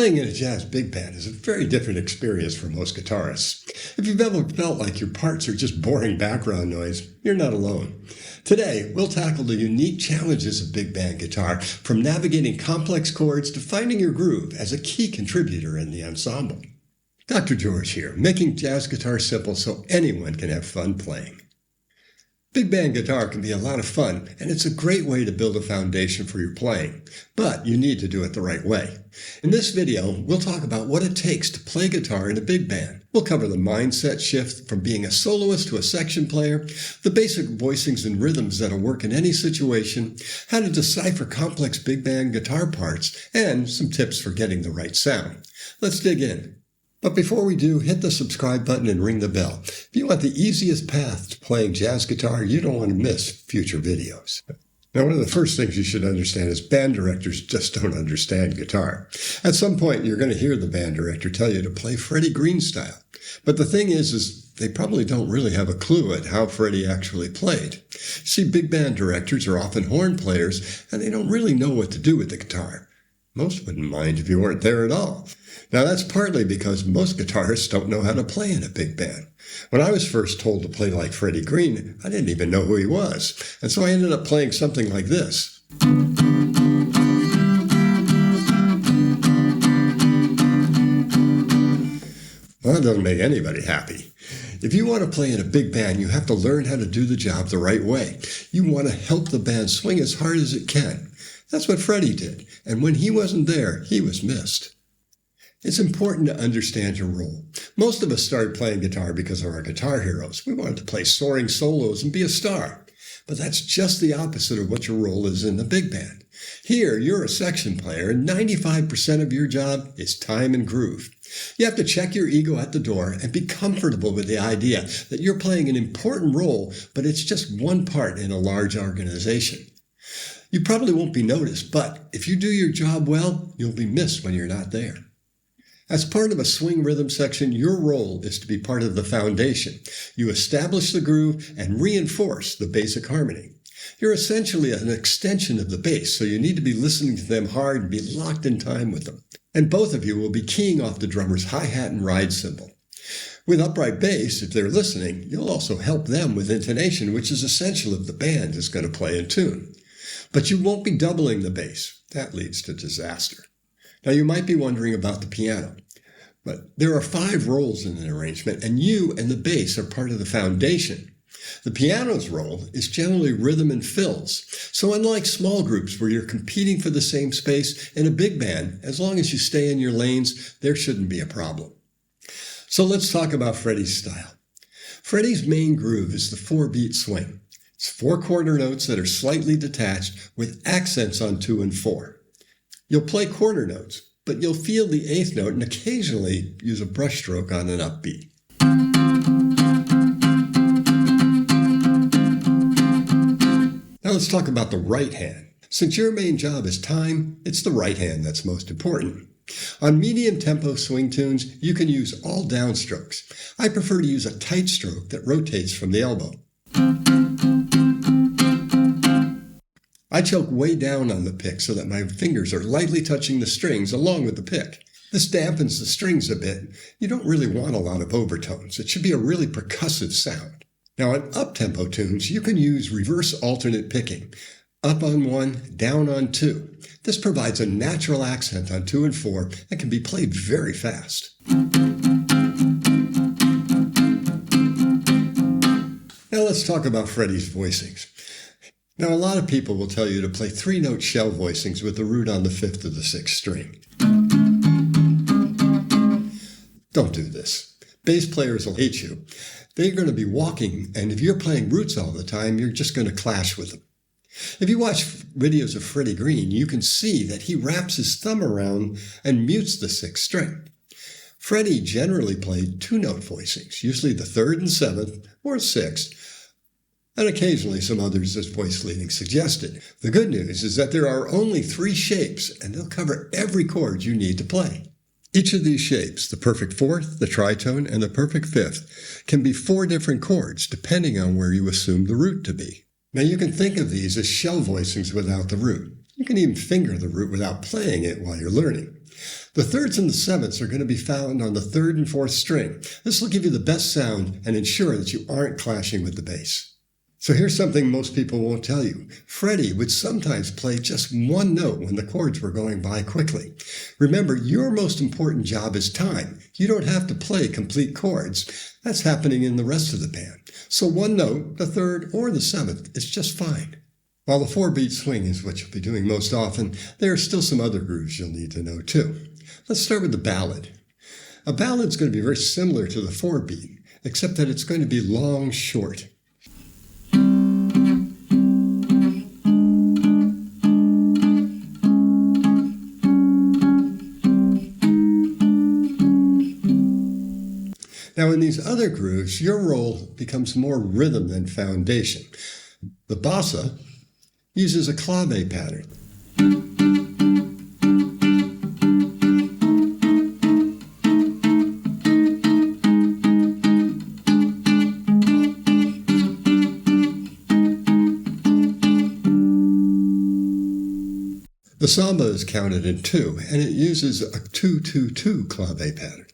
Playing in a jazz big band is a very different experience for most guitarists. If you've ever felt like your parts are just boring background noise, you're not alone. Today, we'll tackle the unique challenges of big band guitar, from navigating complex chords to finding your groove as a key contributor in the ensemble. Dr. George here, making jazz guitar simple so anyone can have fun playing. Big band guitar can be a lot of fun, and it's a great way to build a foundation for your playing, but you need to do it the right way. In this video, we'll talk about what it takes to play guitar in a big band. We'll cover the mindset shift from being a soloist to a section player, the basic voicings and rhythms that'll work in any situation, how to decipher complex big band guitar parts, and some tips for getting the right sound. Let's dig in. But before we do, hit the subscribe button and ring the bell. If you want the easiest path to playing jazz guitar, you don't want to miss future videos. Now, one of the first things you should understand is band directors just don't understand guitar. At some point, you're going to hear the band director tell you to play Freddie Green style. But the thing is they probably don't really have a clue at how Freddie actually played. See, big band directors are often horn players, and they don't really know what to do with the guitar. Most wouldn't mind if you weren't there at all. Now, that's partly because most guitarists don't know how to play in a big band. When I was first told to play like Freddie Green, I didn't even know who he was, and so I ended up playing something like this. Well, that doesn't make anybody happy. If you want to play in a big band, you have to learn how to do the job the right way. You want to help the band swing as hard as it can. That's what Freddie did, and when he wasn't there, he was missed. It's important to understand your role. Most of us started playing guitar because of our guitar heroes. We wanted to play soaring solos and be a star. But that's just the opposite of what your role is in the big band. Here, you're a section player, and 95% of your job is time and groove. You have to check your ego at the door and be comfortable with the idea that you're playing an important role, but it's just one part in a large organization. You probably won't be noticed, but if you do your job well, you'll be missed when you're not there. As part of a swing rhythm section, your role is to be part of the foundation. You establish the groove and reinforce the basic harmony. You're essentially an extension of the bass, so you need to be listening to them hard and be locked in time with them. And both of you will be keying off the drummer's hi-hat and ride cymbal. With upright bass, if they're listening, you'll also help them with intonation, which is essential if the band is going to play in tune. But you won't be doubling the bass. That leads to disaster. Now, you might be wondering about the piano, but there are 5 roles in an arrangement, and you and the bass are part of the foundation. The piano's role is generally rhythm and fills, so unlike small groups where you're competing for the same space, in a big band, as long as you stay in your lanes, there shouldn't be a problem. So let's talk about Freddie's style. Freddie's main groove is the 4-beat swing. It's 4 quarter notes that are slightly detached with accents on 2 and 4. You'll play quarter notes, but you'll feel the 8th note and occasionally use a brush stroke on an upbeat. Now let's talk about the right hand. Since your main job is time, it's the right hand that's most important. On medium tempo swing tunes, you can use all downstrokes. I prefer to use a tight stroke that rotates from the elbow. I choke way down on the pick so that my fingers are lightly touching the strings along with the pick. This dampens the strings a bit. You don't really want a lot of overtones. It should be a really percussive sound. Now, on up-tempo tunes, you can use reverse alternate picking. Up on 1, down on 2. This provides a natural accent on 2 and 4 that can be played very fast. Now let's talk about Freddie's voicings. Now, a lot of people will tell you to play 3-note shell voicings with the root on the 5th or the 6th string. Don't do this. Bass players will hate you. They're going to be walking, and if you're playing roots all the time, you're just going to clash with them. If you watch videos of Freddie Green, you can see that he wraps his thumb around and mutes the 6th string. Freddie generally played 2-note voicings, usually the 3rd and 7th or 6th, and occasionally some others as voice leading suggested. The good news is that there are only 3 shapes, and they'll cover every chord you need to play. Each of these shapes, the perfect 4th, the tritone, and the perfect 5th, can be 4 different chords depending on where you assume the root to be. Now you can think of these as shell voicings without the root. You can even finger the root without playing it while you're learning. The thirds and the sevenths are going to be found on the third and fourth string. This will give you the best sound and ensure that you aren't clashing with the bass. So here's something most people won't tell you. Freddie would sometimes play just one note when the chords were going by quickly. Remember, your most important job is time. You don't have to play complete chords. That's happening in the rest of the band. So one note, the third or the seventh, is just fine. While the 4-beat swing is what you'll be doing most often, there are still some other grooves you'll need to know too. Let's start with the ballad. A ballad is going to be very similar to the 4-beat, except that it's going to be long, short. Now in these other grooves, your role becomes more rhythm than foundation. The bossa uses a clave pattern. The samba is counted in 2, and it uses a 2-2-2 clave pattern.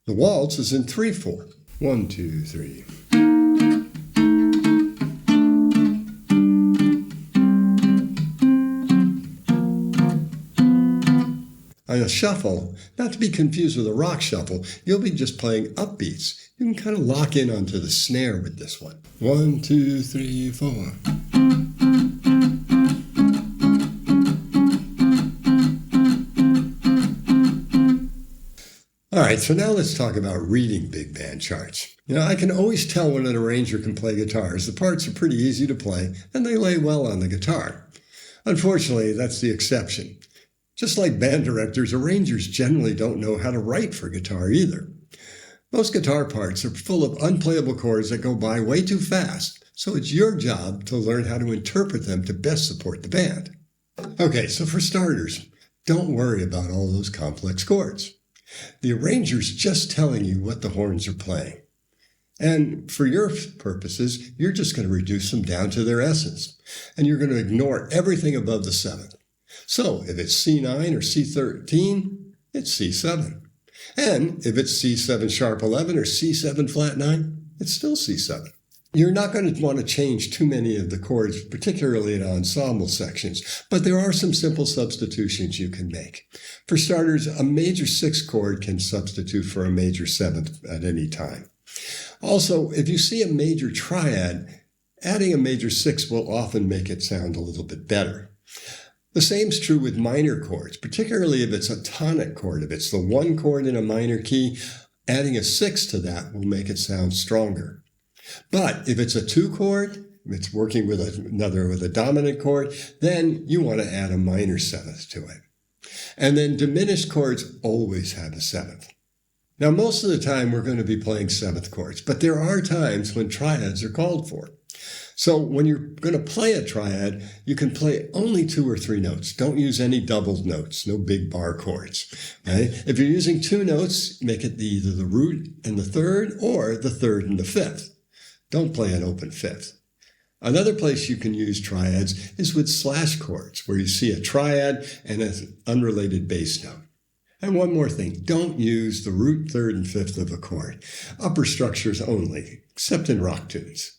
The waltz is in 3-4. 1, 2, 3. On a shuffle, not to be confused with a rock shuffle, you'll be just playing upbeats. You can kind of lock in onto the snare with this one. 1, 2, 3, 4. All right, so now let's talk about reading big band charts. I can always tell when an arranger can play guitars. The parts are pretty easy to play, and they lay well on the guitar. Unfortunately, that's the exception. Just like band directors, arrangers generally don't know how to write for guitar either. Most guitar parts are full of unplayable chords that go by way too fast, so it's your job to learn how to interpret them to best support the band. Okay, so for starters, don't worry about all those complex chords. The arranger's just telling you what the horns are playing. And for your purposes, you're just going to reduce them down to their essence, and you're going to ignore everything above the 7th. So if it's C9 or C13, it's C7. And if it's C7 sharp 11 or C7 flat 9, it's still C7. You're not going to want to change too many of the chords, particularly in ensemble sections, but there are some simple substitutions you can make. For starters, a major 6th chord can substitute for a major 7th at any time. Also, if you see a major triad, adding a major 6 will often make it sound a little bit better. The same is true with minor chords, particularly if it's a tonic chord. If it's the 1 chord in a minor key, adding a 6 to that will make it sound stronger. But if it's a 2 chord, if it's working with a dominant chord, then you want to add a minor 7th to it. And then diminished chords always have a 7th. Now, most of the time we're going to be playing 7th chords, but there are times when triads are called for. So when you're going to play a triad, you can play only 2 or 3 notes. Don't use any doubled notes, no big bar chords. Right? If you're using 2 notes, make it either the root and the 3rd or the 3rd and the 5th. Don't play an open 5th. Another place you can use triads is with slash chords, where you see a triad and an unrelated bass note. And one more thing, don't use the root, 3rd, and 5th of a chord. Upper structures only, except in rock tunes.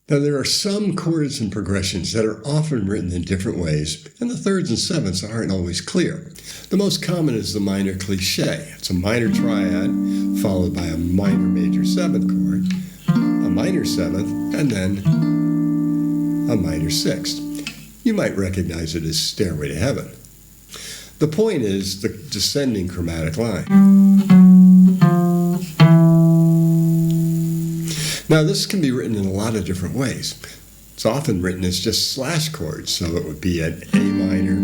Now, there are some chords and progressions that are often written in different ways, and the 3rds and 7ths aren't always clear. The most common is the minor cliché. It's a minor triad, followed by a minor major 7th chord, a minor 7th, and then a minor 6th. You might recognize it as Stairway to Heaven. The point is the descending chromatic line. Now, this can be written in a lot of different ways. It's often written as just slash chords, so it would be an A minor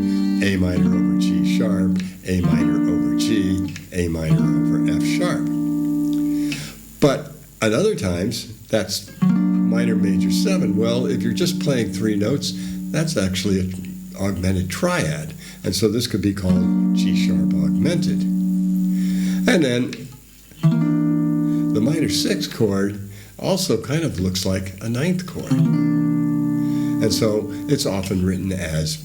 over G sharp, A minor over G, A minor over F sharp. But at other times, that's minor major 7. Well, if you're just playing 3 notes, that's actually an augmented triad. And so this could be called G sharp augmented. And then the minor 6 chord, also kind of looks like a ninth chord. And so it's often written as,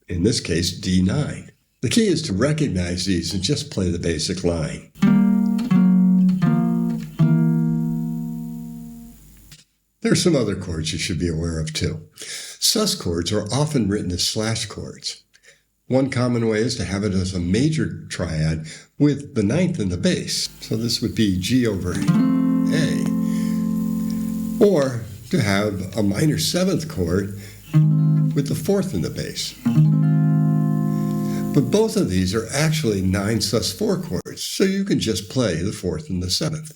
in this case, D9. The key is to recognize these and just play the basic line. There are some other chords you should be aware of too. Sus chords are often written as slash chords. One common way is to have it as a major triad with the ninth in the bass. So this would be G over A. Or to have a minor seventh chord with the fourth in the bass. But both of these are actually 9 sus4 chords, so you can just play the fourth and the seventh.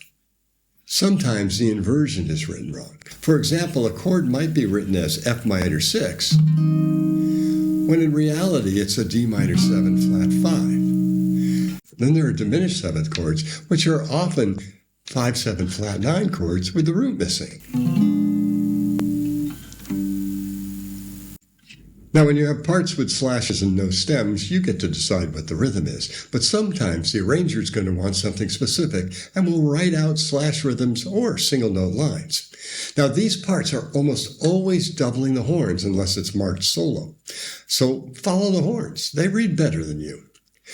Sometimes the inversion is written wrong. For example, a chord might be written as F minor 6, when in reality it's a D minor 7 flat 5. Then there are diminished seventh chords, which are often 5-7 flat 9 chords with the root missing. Now, when you have parts with slashes and no stems, you get to decide what the rhythm is. But sometimes the arranger is going to want something specific and will write out slash rhythms or single note lines. Now, these parts are almost always doubling the horns unless it's marked solo. So follow the horns. They read better than you.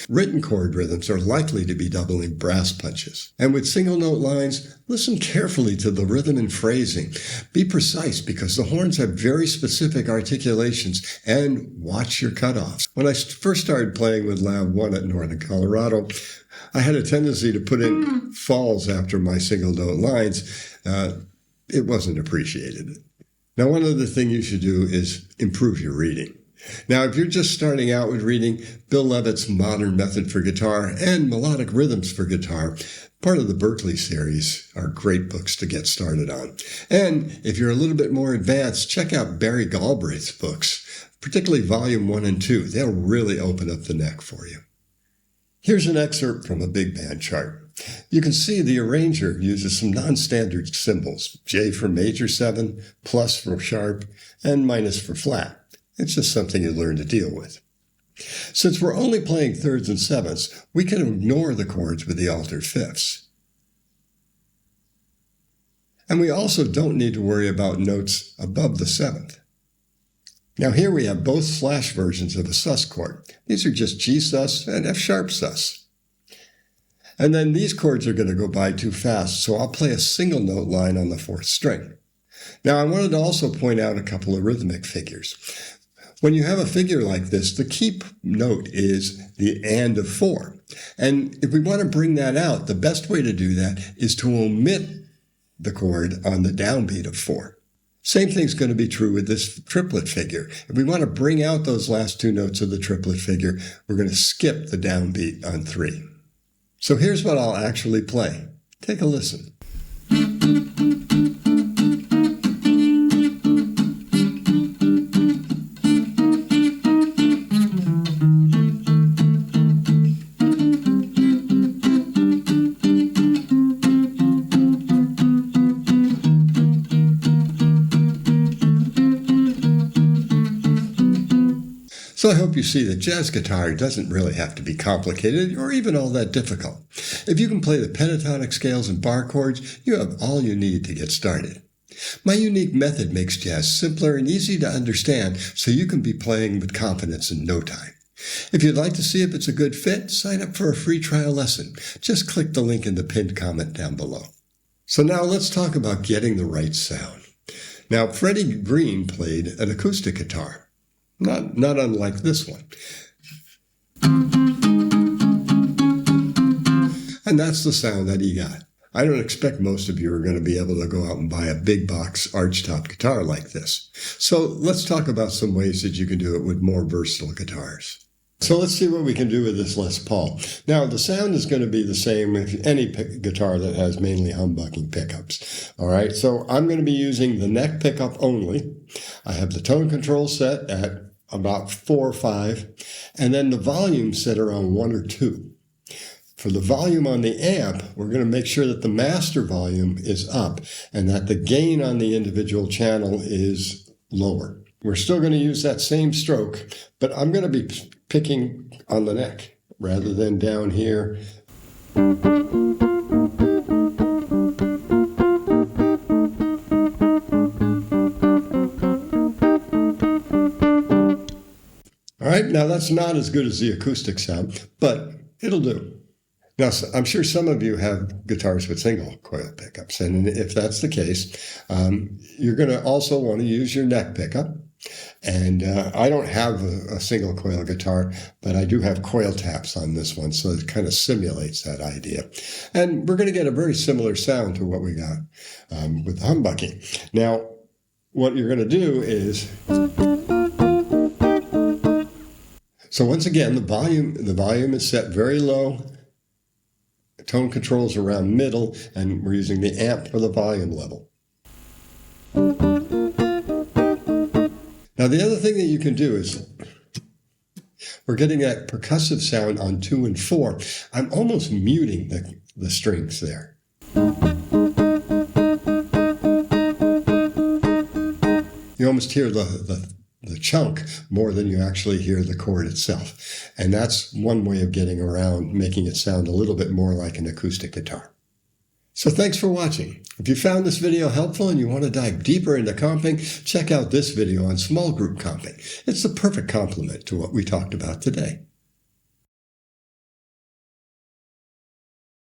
Written chord rhythms are likely to be doubling brass punches. And with single note lines, listen carefully to the rhythm and phrasing. Be precise because the horns have very specific articulations, and watch your cutoffs. When I first started playing with Lab 1 at Northern Colorado, I had a tendency to put in falls after my single note lines. It wasn't appreciated. Now, one other thing you should do is improve your reading. Now, if you're just starting out with reading Bill Levitt's Modern Method for Guitar and Melodic Rhythms for Guitar, part of the Berkeley series, are great books to get started on. And if you're a little bit more advanced, check out Barry Galbraith's books, particularly Volume 1 and 2. They'll really open up the neck for you. Here's an excerpt from a big band chart. You can see the arranger uses some non-standard symbols, J for major 7, plus for sharp, and minus for flat. It's just something you learn to deal with. Since we're only playing thirds and sevenths, we can ignore the chords with the altered fifths. And we also don't need to worry about notes above the seventh. Now here we have both slash versions of a sus chord. These are just G sus and F sharp sus. And then these chords are going to go by too fast, so I'll play a single note line on the fourth string. Now I wanted to also point out a couple of rhythmic figures. When you have a figure like this, the key note is the and of 4. And if we want to bring that out, the best way to do that is to omit the chord on the downbeat of 4. Same thing's going to be true with this triplet figure. If we want to bring out those last two notes of the triplet figure, we're going to skip the downbeat on 3. So here's what I'll actually play. Take a listen. So I hope you see that jazz guitar doesn't really have to be complicated or even all that difficult. If you can play the pentatonic scales and bar chords, you have all you need to get started. My unique method makes jazz simpler and easy to understand so you can be playing with confidence in no time. If you'd like to see if it's a good fit, sign up for a free trial lesson. Just click the link in the pinned comment down below. So now let's talk about getting the right sound. Now, Freddie Green played an acoustic guitar. Not unlike this one. And that's the sound that he got. I don't expect most of you are going to be able to go out and buy a big box archtop guitar like this. So let's talk about some ways that you can do it with more versatile guitars. So let's see what we can do with this Les Paul. Now, the sound is going to be the same with any guitar that has mainly humbucking pickups. All right, so I'm going to be using the neck pickup only. I have the tone control set at about 4 or 5, and then the volume set around 1 or 2. For the volume on the amp, we're going to make sure that the master volume is up and that the gain on the individual channel is lower. We're still going to use that same stroke, but I'm going to be picking on the neck rather than down here. right, now that's not as good as the acoustic sound, but it'll do. Now, I'm sure some of you have guitars with single coil pickups, and if that's the case, you're going to also want to use your neck pickup. And I don't have a single coil guitar, but I do have coil taps on this one, so it kind of simulates that idea. And we're going to get a very similar sound to what we got with the humbucking. Now, what you're going to do is... So once again, the volume is set very low. Tone control's around middle, and we're using the amp for the volume level. Now, the other thing that you can do is, we're getting that percussive sound on 2 and 4. I'm almost muting the strings there. You almost hear the chunk more than you actually hear the chord itself. And that's one way of getting around making it sound a little bit more like an acoustic guitar. So thanks for watching. If you found this video helpful and you want to dive deeper into comping, check out this video on small group comping. It's the perfect complement to what we talked about today.